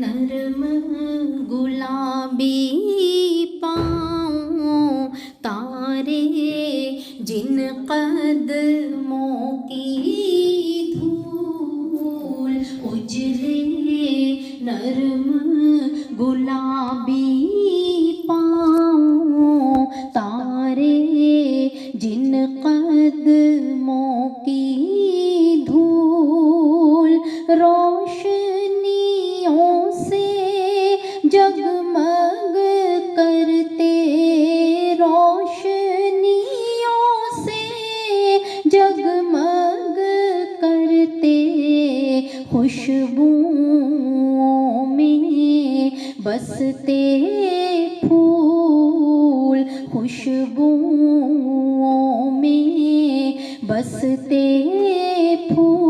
नरम गुलाबी पाँव तारे जिन कदमों की धूल उजले नरम गुलाबी पाँव तारे जिन कदमों की धूल रोशनियों से जगमग करते रोशनियों से जगमग करते खुशबुओं में बसते फूल खुशबुओं में बसते फूल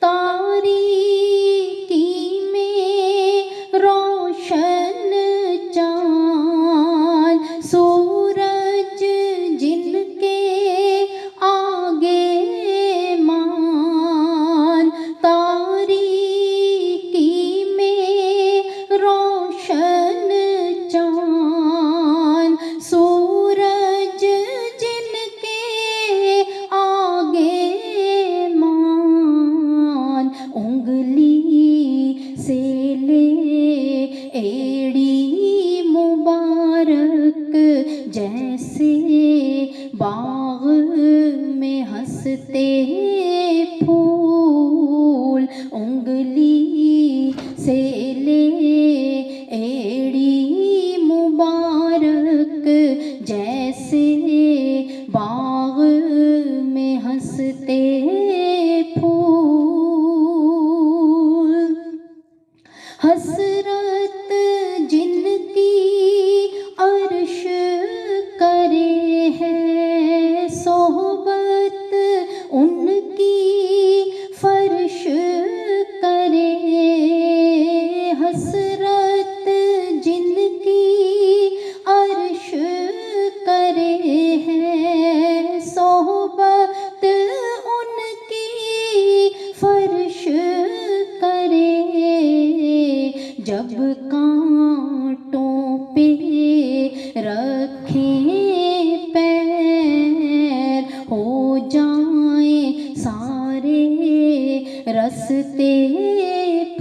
तारीकी में रोशन चाँद सूरज जिनके आगे मान तारीकी में रोशन चाँद सूरज जिनके आगे मान उंगली से ले एड़ी मुबारक जैसे बाग में हंसते फूल उंगली से ले एड़ी मुबारक जैसे बाग में हंसते फूल हसरत जिनकी अर्श करे है सोहबत उनकी फर्श करे हसरत जिनकी अर्श करे है सोहबत उनकी फर्श करे जब कांटों पे रखें पैर हो जाएं सारे रस्ते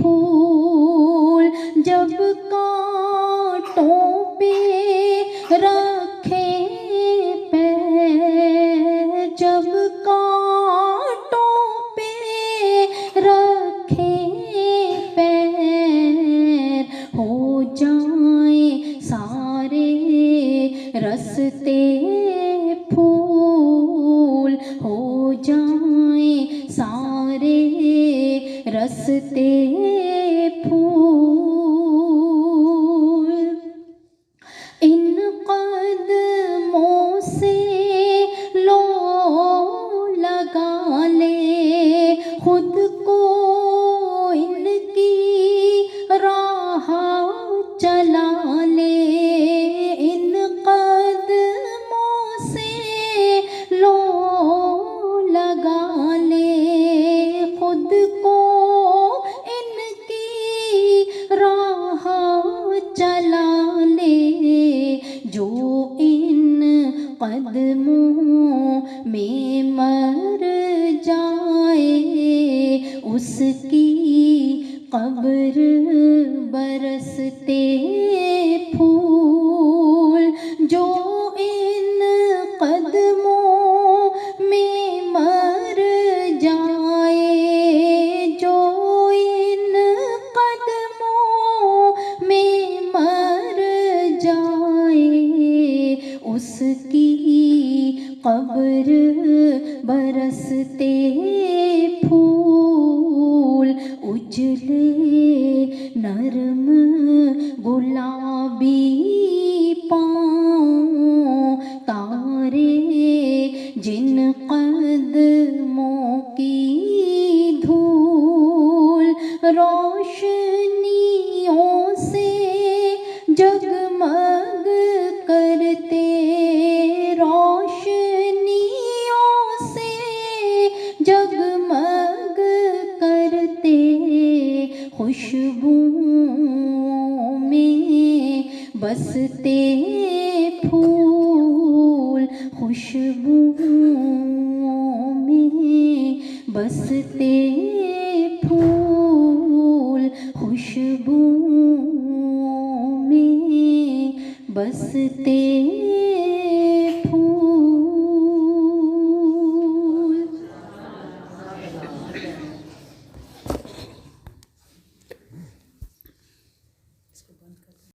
फूल जब कांटों पे रखें पैर जब कांटों पे रखें पैर हो जाएं सारे रस्ते फूल हो जाएं सारे रस्ते फूल इन कदमों से लो लगा ले खुद को इनकी राह चला ले इन कदमों से लो लगा ले खुद को इनकी राह चला ले जो इन कदमों में मर जाए उसकी कब्र बरसते फूल जो इन कदमों में मर जाए जो इन कदमों में मर जाए उसकी कब्र बरसते फूल उजले नरम गुलाबी पाँव तारे जिन कदमों की धूल रोशनियों से जगमग करते रोशनियों से जगमग करते बसते फूल खुशबुओं में, बसते फूल खुशबुओं में, बसते